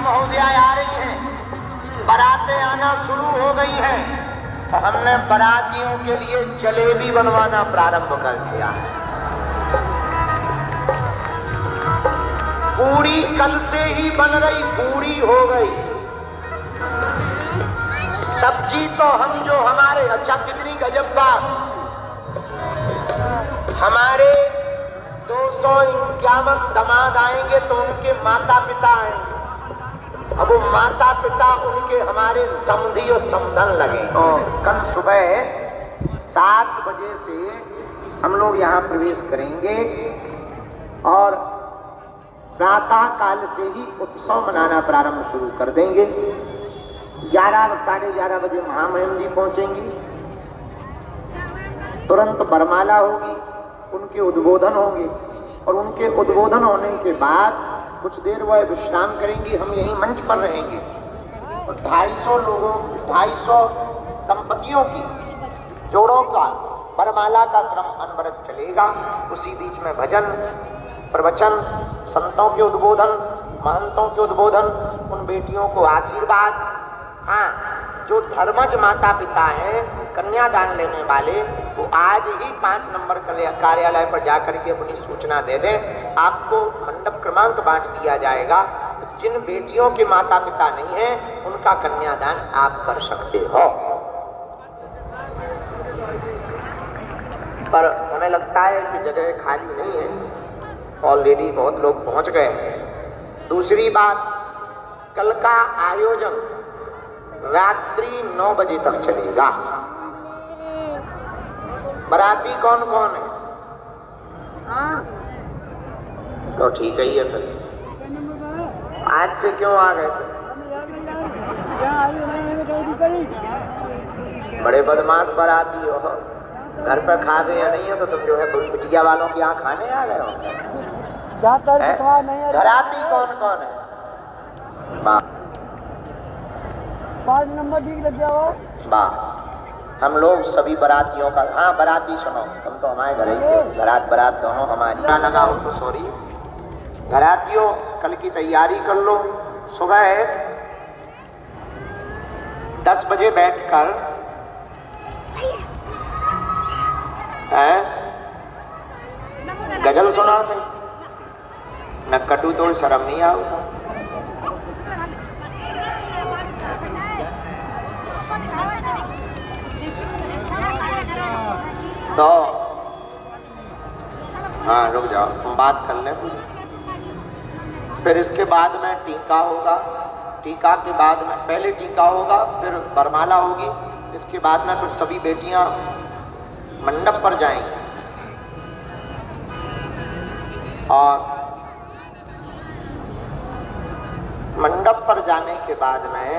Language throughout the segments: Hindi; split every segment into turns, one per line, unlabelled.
महोदया आ रही हैं, बारातें आना शुरू हो गई हैं। तो हमने बारातियों के लिए जलेबी बनवाना प्रारंभ कर दिया है। पूड़ी कल से ही बन रही, पूड़ी हो गई। सब्जी तो हम जो हमारे, अच्छा कितनी गजब बात, हमारे 251 दामाद आएंगे तो उनके माता पिता आएंगे। अब वो माता पिता उनके हमारे समधी और समधन लगे। और कल सुबह 7 बजे से हम लोग यहाँ प्रवेश करेंगे और प्रातः काल से ही उत्सव मनाना प्रारंभ शुरू कर देंगे। 11 साढ़े 11 बजे महामहिम जी पहुंचेंगी, तुरंत बरमाला होगी, उनके उद्बोधन होंगे और उनके उद्बोधन होने के बाद कुछ देर वह विश्राम करेंगी। हम यहीं मंच पर रहेंगे और 250 लोगों, 250 दंपतियों की जोड़ों का बरमाला का क्रम अनवरत चलेगा। उसी बीच में भजन, प्रवचन, संतों के उद्बोधन, महंतों के उद्बोधन, उन बेटियों को आशीर्वाद। हाँ, जो धर्मज माता पिता हैं, कन्यादान लेने वाले, वो आज ही 5 नंबर कार्यालय पर जाकर के अपनी सूचना दे दें। आपको मंडप क्रमांक बांट दिया जाएगा। जिन बेटियों के माता पिता नहीं हैं, उनका कन्यादान आप कर सकते हो। पर हमें लगता है कि जगह खाली नहीं है, ऑलरेडी बहुत लोग पहुंच गए हैं। दूसरी बात, कल का आयोजन रात्रि 9 बजे तक चलेगा। बाराती कौन कौन है? तो ठीक ही है। फिर आज से क्यों आ गए? बड़े बदमाश बाराती हो, घर पर खा गए या नहीं है तो तुम जो है बिटिया वालों के यहाँ खाने आ गए हो। बाराती कौन कौन है?
5 नंबर ठीक लग गया हो।
वाह, हम लोग सभी बारातियों का, हाँ बाराती सुनो, तुम तो हमारे घर ही थे, बारात दोनों हमारी ना लगा हो तो सॉरी। बारातियों कल की तैयारी कर लो। सुबह 10 बजे बैठकर गजल सुना थे, न कटू तो शर्म नहीं आओ। तो हाँ रुक जाओ, हम बात कर लें। फिर इसके बाद में टीका होगा, टीका के बाद में पहले टीका होगा, फिर बरमाला होगी, इसके बाद में फिर सभी बेटियां मंडप पर जाएंगी और मंडप पर जाने के बाद में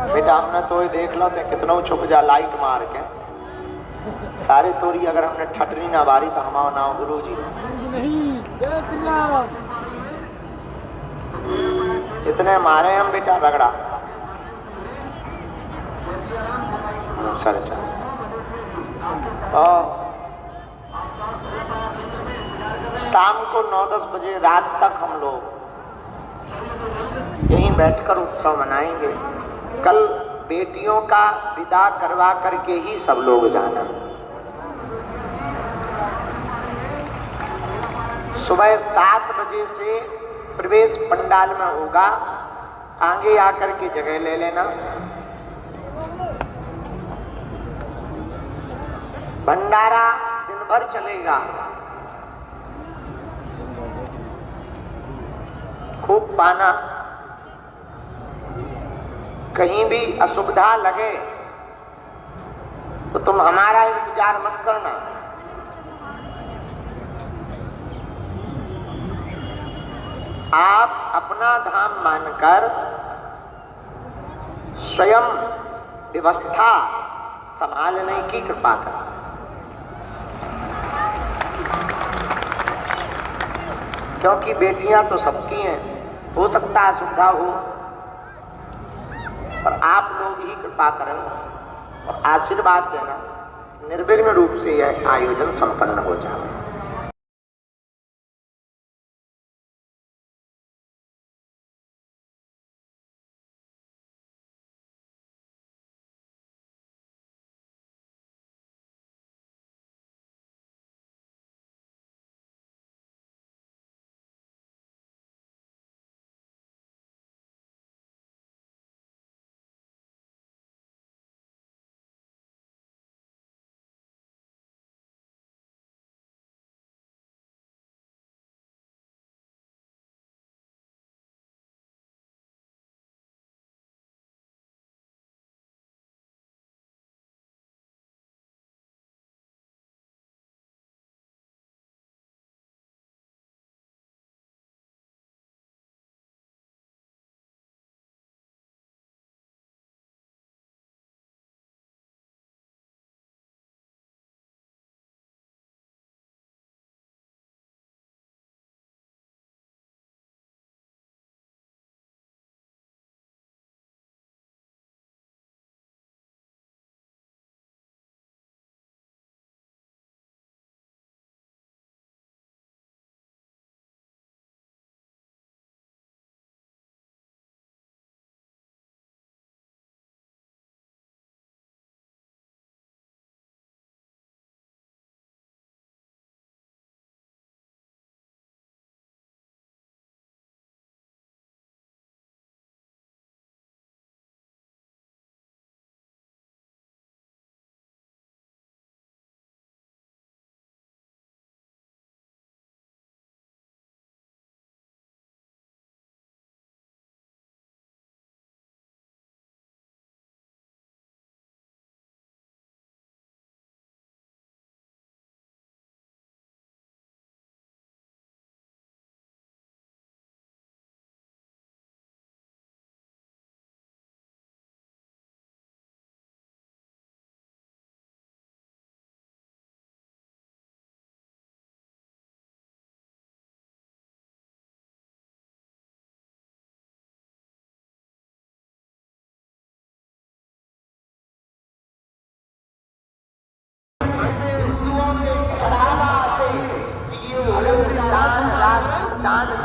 बेटा हमने तो ये देख लो कितना छुप जा लाइट मार के सारे तोरी, अगर हमने ठटनी ना बारी तो हमारा नाम गुरु जी इतने मारे हम बेटा रगड़ा। चल शाम को 9-10 बजे रात तक हम लोग यहीं बैठकर उत्सव मनाएंगे। कल बेटियों का विदा करवा करके ही सब लोग जाना। सुबह 7 बजे से प्रवेश पंडाल में होगा, आगे आकर के जगह ले लेना। भंडारा दिन भर चलेगा, खूब पाना, कहीं भी असुविधा लगे तो तुम हमारा इंतजार मत करना। आप अपना धाम मानकर स्वयं व्यवस्था संभालने की कृपा करें। क्योंकि बेटियां तो सबकी हैं, हो सकता है असुविधा हो, पर आप लोग ही कृपा करें और आशीर्वाद देना, निर्विघ्न रूप से यह आयोजन संपन्न हो जाए।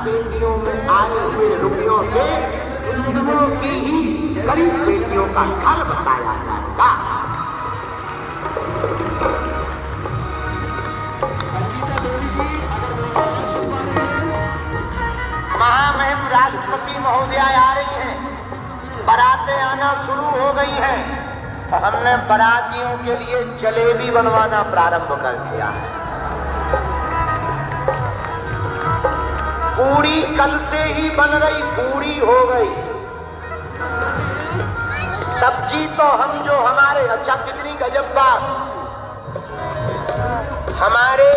बेटियों में आए हुए रुपयों से हिंदुओं की ही गरीब बेटियों का घर बसाया जाएगा। महामहिम राष्ट्रपति महोदय आ रही हैं, बारातें आना शुरू हो गई हैं, तो हमने बारातियों के लिए जलेबी बनवाना प्रारंभ कर दिया है। पूरी कल से ही बन रही, पूरी हो गई। सब्जी तो हम जो हमारे, अच्छा कितनी गजब बात, हमारे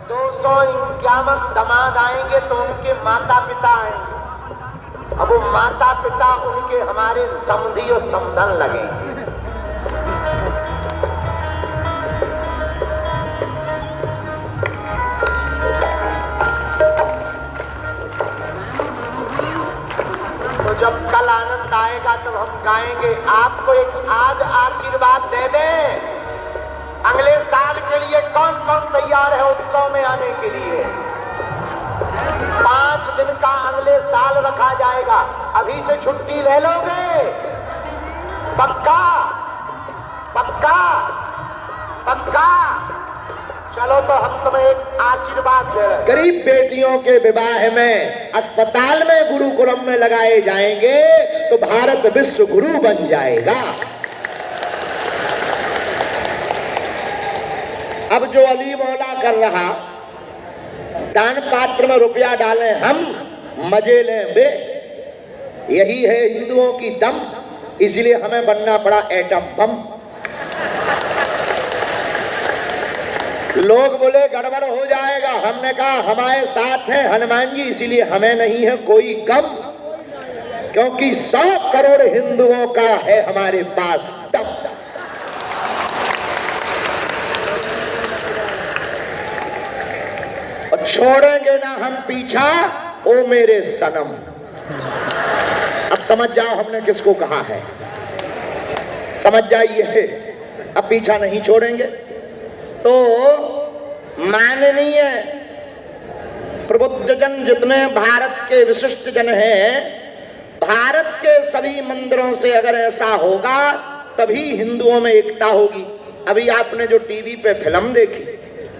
251 दामाद आएंगे तो उनके माता पिता आएंगे। अब वो माता पिता उनके हमारे समधी और समधन लगेंगे। तो जब कल आनंद आएगा तब हम गाएंगे। आपको एक आज आशीर्वाद दे दें, अगले साल के लिए कौन कौन तैयार है उत्सव में आने के लिए? 5 दिन का अगले साल रखा जाएगा। अभी से छुट्टी ले लोगे? पक्का पक्का पक्का? चलो तो हम तुम्हें एक आशीर्वाद दे रहे हैं। गरीब बेटियों के विवाह में अस्पताल में गुरुकुलम में लगाए जाएंगे तो भारत विश्व गुरु बन जाएगा। अब जो अली मौला कर रहा, दान पात्र में रुपया डालें हम, मजे लें बे, यही है हिंदुओं की दम। इसलिए हमें बनना पड़ा एटम बम। लोग बोले गड़बड़ हो जाएगा, हमने कहा हमारे साथ हैं हनुमान जी, इसीलिए हमें नहीं है कोई गम, क्योंकि 100 करोड़ हिंदुओं का है हमारे पास दम। और छोड़ेंगे ना हम पीछा, ओ मेरे सनम। अब समझ जाओ हमने किसको कहा है, समझ जाइए। अब पीछा नहीं छोड़ेंगे। तो माननीय प्रबुद्ध जन जितने भारत के विशिष्ट जन हैं, भारत के सभी मंदिरों से अगर ऐसा होगा तभी हिंदुओं में एकता होगी। अभी आपने जो टीवी पे फिल्म देखी,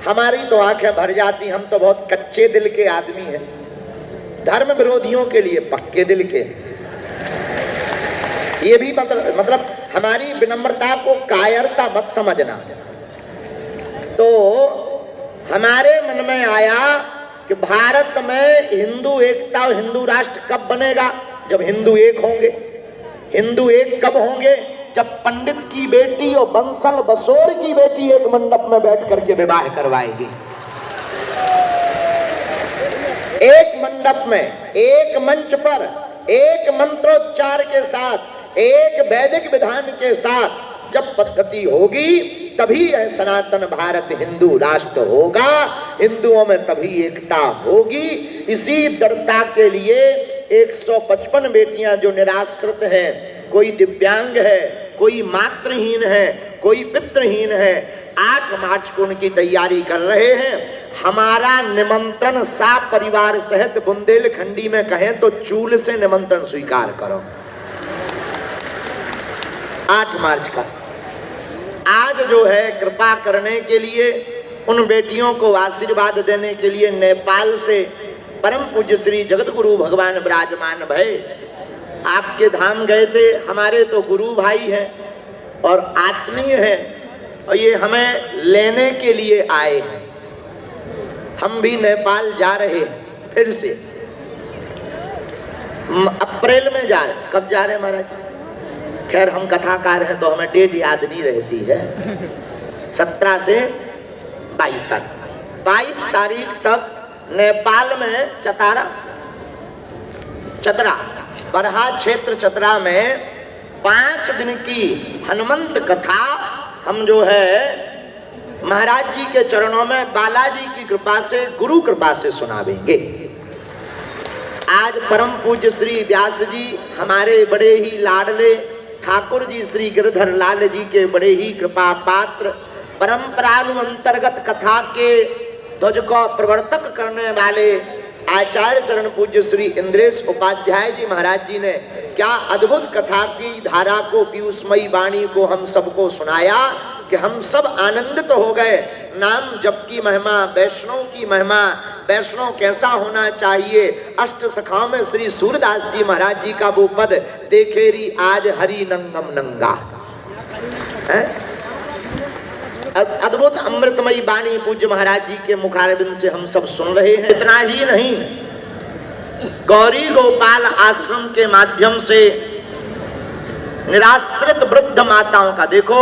हमारी तो आंखें भर जाती। हम तो बहुत कच्चे दिल के आदमी हैं, धर्म विरोधियों के लिए पक्के दिल के। ये भी मतलब हमारी विनम्रता को कायरता मत समझना। तो हमारे मन में आया कि भारत में हिंदू एकता, हिंदू राष्ट्र कब बनेगा? जब हिंदू एक होंगे। हिंदू एक कब होंगे? जब पंडित की बेटी और बंसल बसोर की बेटी एक मंडप में बैठ करके विवाह करवाएगी। एक मंडप में, एक मंच पर, एक मंत्रोच्चार के साथ, एक वैदिक विधान के साथ जब पद्धति होगी तभी यह सनातन भारत हिंदू राष्ट्र होगा। हिंदुओं में तभी एकता होगी। इसी दृढ़ता के लिए 155 बेटियां जो निराश्रित हैं, कोई दिव्यांग है, कोई मातृहीन है, कोई पितृहीन है, 8 मार्च को उनकी तैयारी कर रहे हैं। हमारा निमंत्रण साफ परिवार सहित बुंदेलखंडी में कहें तो चूल से निमंत्रण स्वीकार करो। 8 मार्च का आज जो है कृपा करने के लिए, उन बेटियों को आशीर्वाद देने के लिए नेपाल से परम पूज्य श्री जगत गुरु भगवान विराजमान भय आपके धाम गए थे। हमारे तो गुरु भाई हैं और आत्मीय हैं, और ये हमें लेने के लिए आए हैं। हम भी नेपाल जा रहे हैं फिर से, अप्रैल में जा रहे। कब जा रहे महाराज? खैर हम कथाकार हैं तो हमें डेट याद नहीं रहती है। 17 से 22 तक, 22 तारीख तक नेपाल में चतरा बरहा क्षेत्र चतरा में 5 दिन की हनुमंत कथा हम जो है महाराज जी के चरणों में बालाजी की कृपा से, गुरु कृपा से सुनावेंगे। आज परम पूज्य श्री व्यास जी हमारे बड़े ही लाडले ठाकुर जी श्री गिरधर लाल जी के बड़े ही कृपा पात्र, परंपरानुअंतर्गत कथा के ध्वज को प्रवर्तक करने वाले आचार्य चरण पूज्य श्री इंद्रेश उपाध्याय जी महाराज जी ने क्या अद्भुत कथा की धारा को, पीयूषमयी वाणी को हम सबको सुनाया कि हम सब आनंदित हो गए। नाम जप की महिमा, वैष्णव की महिमा, वैष्णव कैसा होना चाहिए। अष्ट सखाओं में श्री सूरदास जी महाराज जी का वो पद, देखेरी आज हरि नंगम नंगा, अद्भुत अमृतमयी वाणी पूज्य महाराज जी के मुखारबिंद से हम सब सुन रहे हैं। इतना ही नहीं, गौरी गोपाल आश्रम के माध्यम से निराश्रित वृद्ध माताओं का, देखो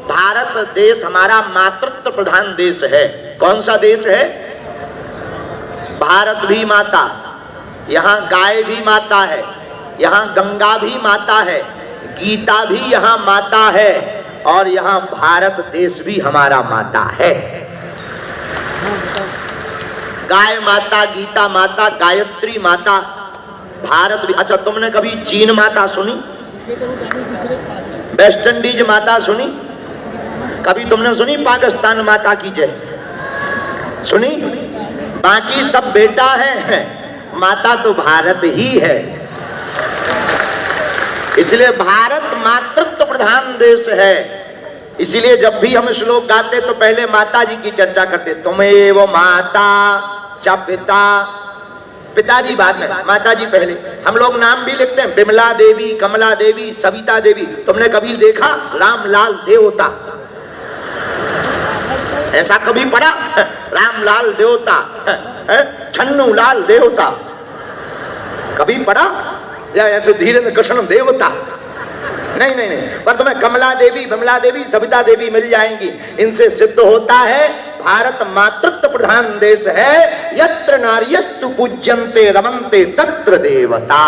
भारत देश हमारा मातृत्व प्रधान देश है। कौन सा देश है? भारत भी माता, यहाँ गाय भी माता है, यहाँ गंगा भी माता है, गीता भी यहाँ माता है, और यहाँ भारत देश भी हमारा माता है। गाय माता, गीता माता, गायत्री माता, भारत भी। अच्छा, तुमने कभी चीन माता सुनी? वेस्ट इंडीज माता सुनी? कभी तुमने सुनी पाकिस्तान माता की जय सुनी? बाकी सब बेटा है, माता तो भारत ही है। इसलिए भारत मातृत्व प्रधान देश है। इसलिए जब भी हम श्लोक गाते तो पहले माता जी की चर्चा करते, तुमेव माता च पिता, पिताजी बाद में, माता जी पहले। हम लोग नाम भी लिखते हैं, विमला देवी, कमला देवी, सविता देवी। तुमने कभी देखा रामलाल देवता? ऐसा कभी पढ़ा? रामलाल देवता, छन्नू लाल देवता, कभी पढ़ा? या ऐसे धीरेन्द्र कृष्ण देवता? नहीं नहीं नहीं, पर तुम्हें कमला देवी, विमला देवी, सविता देवी मिल जाएंगी। इनसे सिद्ध होता है भारत मातृत्व प्रधान देश है। यत्र नार्यस्तु पूज्यन्ते रमन्ते तत्र देवता।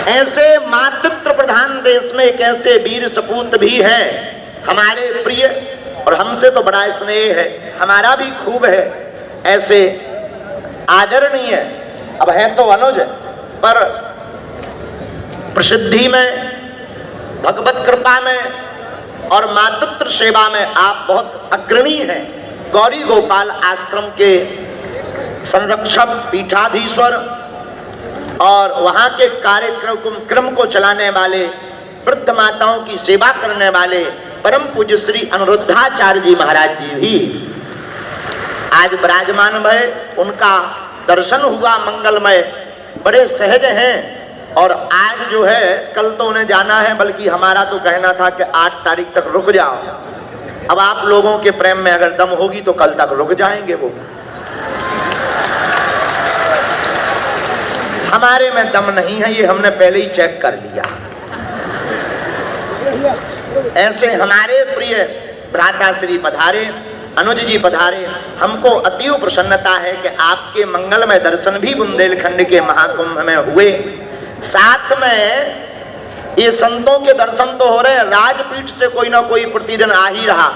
ऐसे मातृत्व प्रधान देश में एक ऐसे वीर सपूत भी हैं हमारे प्रिय, और हमसे तो बड़ा स्नेह है, हमारा भी खूब है। ऐसे आदरणीय, अब है तो अनुज, पर प्रसिद्धि में, भगवत कृपा में और मातृत्व सेवा में आप बहुत अग्रणी हैं। गौरी गोपाल आश्रम के संरक्षक, पीठाधीश्वर और वहां के कार्यक्रम को चलाने वाले, वृद्ध माताओं की सेवा करने वाले परम पूज्य श्री अनिरुद्धाचार्य जी महाराज जी भी आज विराजमान भय। उनका दर्शन हुआ मंगलमय, बड़े सहज हैं। और आज जो है, कल तो उन्हें जाना है, बल्कि हमारा तो कहना था कि 8 तारीख तक रुक जाओ। अब आप लोगों के प्रेम में अगर दम होगी तो कल तक रुक जाएंगे वो। हमारे में दम नहीं है, ये हमने पहले ही चेक कर लिया। ऐसे हमारे प्रिय भ्राता श्री पधारे, अनुज जी पधारे। हमको अतीव प्रसन्नता है कि आपके मंगलमय दर्शन भी बुंदेलखंड के महाकुंभ में हुए। साथ में ये संतों के दर्शन तो हो रहे हैं, राजपीठ से कोई ना कोई प्रतिदिन आ ही रहा।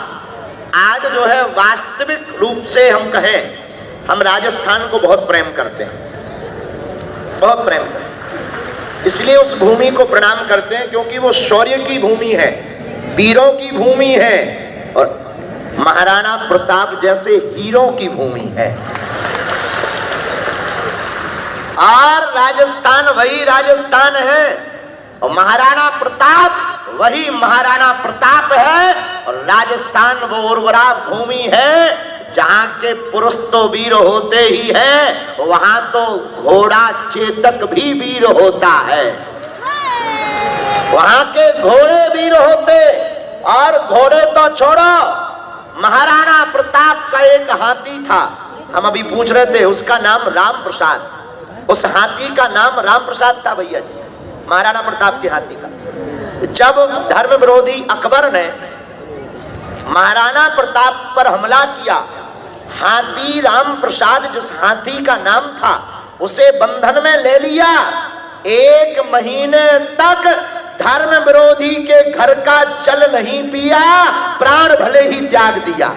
आज जो है वास्तविक रूप से हम कहें, हम राजस्थान को बहुत प्रेम करते हैं, बहुत प्रेम करते हैं। इसलिए उस भूमि को प्रणाम करते हैं, क्योंकि वो शौर्य की भूमि है, वीरों की भूमि है, और महाराणा प्रताप जैसे हीरों की भूमि है। और राजस्थान वही राजस्थान है, और महाराणा प्रताप वही महाराणा प्रताप है। और राजस्थान वो उर्वरा भूमि है जहां के पुरुष तो वीर होते ही हैं, वहां तो घोड़ा चेतक भी वीर होता है। वहां के घोड़े वीर होते, और घोड़े तो छोड़ो, महाराणा प्रताप का एक हाथी था, हम अभी पूछ रहे थे, उसका नाम राम प्रसाद। उस हाथी का नाम राम प्रसाद था भैया जी, महाराणा प्रताप के हाथी का। जब धर्म विरोधी अकबर ने महाराणा प्रताप पर हमला किया, हाथी राम प्रसाद जिस हाथी का नाम था उसे बंधन में ले लिया। 1 महीने तक धर्म विरोधी के घर का जल नहीं पिया, प्राण भले ही त्याग दिया।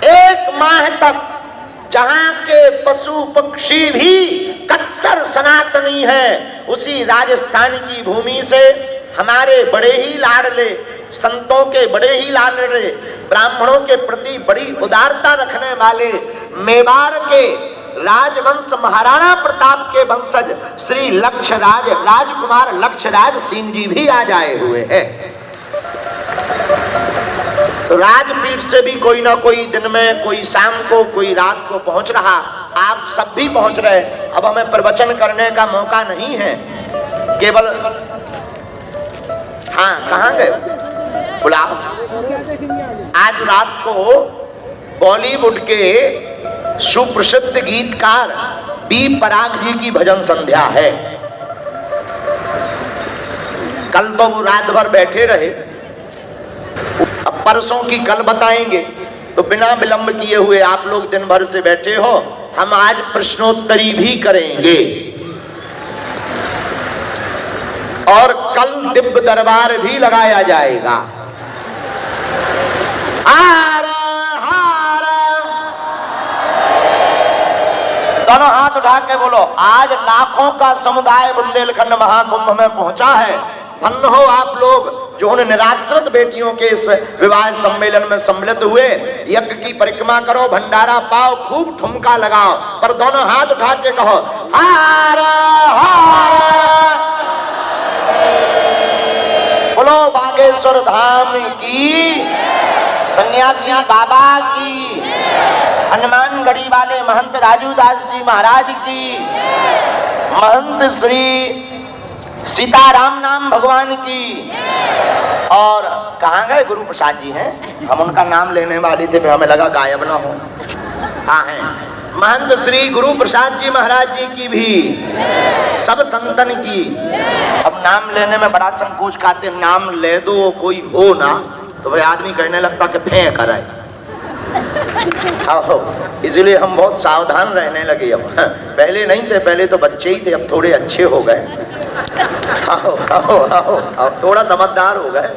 1 माह तक, जहां के पशु पक्षी भी कट्टर सनातनी है, उसी राजस्थान की भूमि से हमारे बड़े ही लाडले संतों के बड़े ही लाडले ब्राह्मणों के प्रति बड़ी उदारता रखने वाले मेवाड़ के राजवंश महाराणा प्रताप के वंशज श्री लक्षराज राजकुमार लक्षराज सिंह जी भी आज आए हुए हैं। तो राजपीठ से भी कोई ना कोई दिन में, कोई शाम को, कोई रात को पहुंच रहा, आप सब भी पहुंच रहे। अब हमें प्रवचन करने का मौका नहीं है, केवल हाँ कहाँ गए बुलाओ। आज रात को बॉलीवुड के सुप्रसिद्ध गीतकार बी पराग जी की भजन संध्या है। कल तो वो रात भर बैठे रहे, अब परसों की कल बताएंगे। तो बिना विलंब किए हुए आप लोग दिन भर से बैठे हो, हम आज प्रश्नोत्तरी भी करेंगे और कल दिव्य दरबार भी लगाया जाएगा। दोनों हाथ उठा के बोलो, आज लाखों का समुदाय बुंदेलखंड महाकुंभ में पहुंचा है। धन्य हो आप लोग जो उन निराश्रित बेटियों के इस विवाह सम्मेलन में सम्मिलित हुए। यज्ञ की परिक्रमा करो, भंडारा पाओ, खूब ठुमका लगाओ, पर दोनों हाथ उठा के कहो हार हार। बोलो बागेश्वर धाम की, सन्यासी बाबा की, हनुमानगढ़ी वाले महंत राजूदास जी महाराज की, महंत श्री सीताराम नाम भगवान की। और कहाँ गए गुरु प्रसाद जी हैं, हम उनका नाम लेने वाले थे, हमें लगा गायब ना हो। हाँ हैं, महंत श्री गुरु प्रसाद जी महाराज जी की भी, सब संतन की। अब नाम लेने में बड़ा संकोच खाते, नाम ले दो कोई हो ना तो भाई आदमी कहने लगता कि फेंक कर आए, इसलिए हम बहुत सावधान रहने लगे। अब पहले नहीं थे, पहले तो बच्चे ही थे, अब थोड़े अच्छे हो गए, अब थोड़ा समझदार हो गए।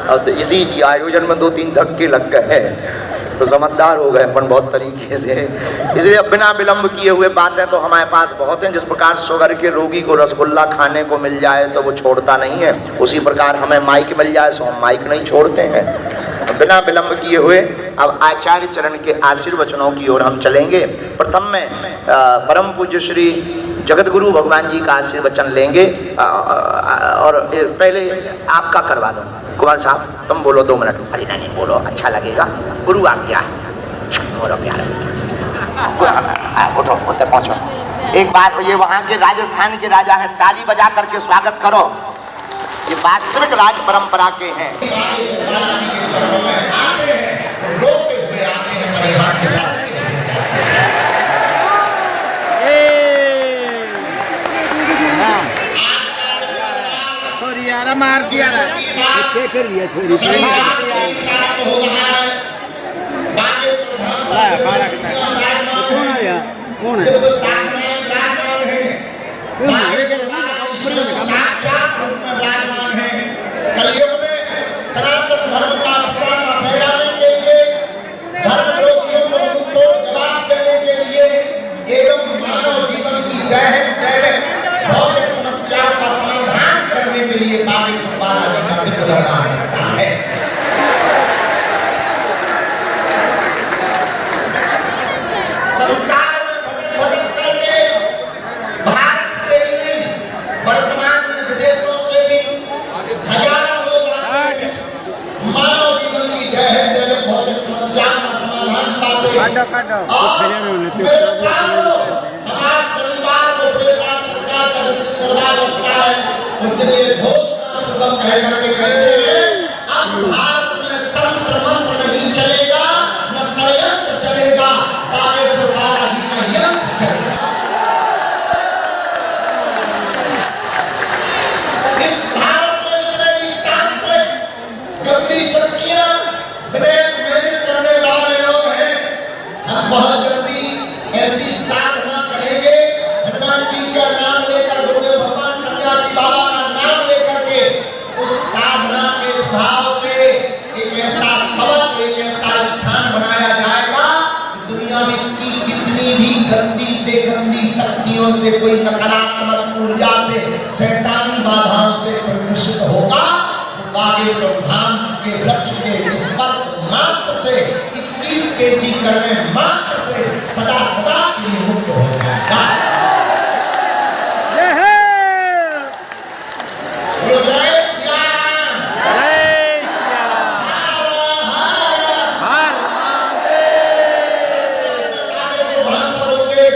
अब तो इसी आयोजन में 2-3 धक्के लग गए तो समझदार हो गए अपन बहुत तरीके से। इसलिए अब बिना विलंब किए हुए बातें तो हमारे पास बहुत हैं। जिस प्रकार शुगर के रोगी को रसगुल्ला खाने को मिल जाए तो वो छोड़ता नहीं है, उसी प्रकार हमें माइक मिल जाए तो हम माइक नहीं छोड़ते हैं। बिना विलंब किए हुए अब आचार्य चरण के आशीर्वचनों की ओर हम चलेंगे। प्रथम में परम पूज्य श्री जगत गुरु भगवान जी का आशीर्वचन लेंगे और पहले आपका करवा दो। कुमार साहब तुम बोलो 2 मिनट, अरे नहीं बोलो, अच्छा लगेगा, गुरु आज्ञा है। बोलो प्यारे उठो, उठते पहुंचो। एक बार ये वहाँ के राजस्थान के राजा हैं, ताली बजा करके स्वागत करो, ये वास्तविक राज परंपरा के हैं।
मार दिया कौन है?
साक्षात रूप में विराजमान है। कलयुग में सनातन धर्म का पताका फहराने के लिए, धर्म विरोधियों को मुंहतोड़ जवाब देने के लिए एवं मानव जीवन की दैहिक भौतिक समस्याओं का समाधान करने के लिए बागेश्वर बालाजी का दिव्य दरबार करता है। संसार में भटक करके भारत से ही वर्तमान में विदेशों से भी हजारों लोग आते हैं, मानव जीवन की दैहिक भौतिक समस्याओं का समाधान पाते हैं। मेरे प्यारों, हमारे शनिवार को प्रेरणाथ सरकार का दरबार लगता है, उस दिन ये घोषणा पूर्वक कह करके कहते हैं अब भारत में तंत्र मंत्र नहीं चलेगा, न षड्यंत्र चलेगा, बागेश्वर बालाजी का यंत्र चलेगा। इस भारत में इतने भी तांत्रिक गंदी शक्तियां, ब्लैक मैजिक करने वाले लोग हैं, हम बहुत जल्दी ऐसी साधना करेंगे, हनुमान जी का नाम लेकर, गुरुदेव भगवान सन्यासी बाबा का नाम लेकर के उस साधना के भाव से एक ऐसा कवच, एक ऐसा स्थान बनाया जाएगा कि दुनिया में की कितनी भी गंदी से गंदी शक्तियों से, कोई नकारात्मक ऊर्जा से, शैतानी बाधाओं से प्रदूषित होगा, बागेश्वर धाम के वृक्ष के स्पर्श मात्र से 21 पेशी करने मात्र से सदा सदा के लिए मुक्त हो जाएगा। जय श्री राम।
जय श्री राम। हर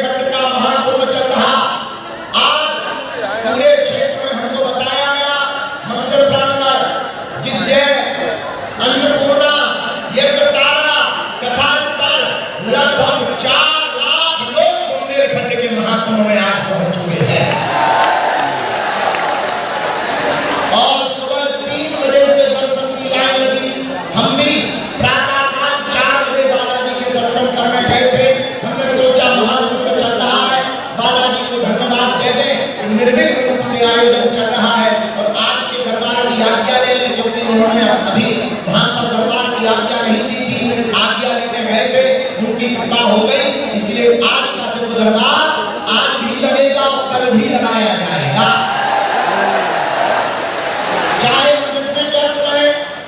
घट का महाकुंभ चल रहा। आज पूरे क्षेत्र में हमको बताया गया मंदिर प्रांगण जिज्जै अन्नपूर्णा यज्ञशाला कथा स्थल लगभग 4 लाख लोग बुंदेलखंड के महाकुंभ में आज पहुंच चुके हैं और सुबह 3 बजे से दर्शन की लाइन लगी। हम भी प्रातःकाल 4 बजे बालाजी के दर्शन करने गए थे। हमने सोचा महाकुंभ चल रहा है, बालाजी को धन्यवाद दे दें, निर्विघ्न रूप से आयोजन चल रहा है और आज के दरबार की आज्ञा ले लें, क्योंकि उन्होंने अभी धाम पर दरबार की आज्ञा नहीं दी थी, आज्ञा लेने गए थे, उनकी कृपा हो गई, इसलिए आज का दरबार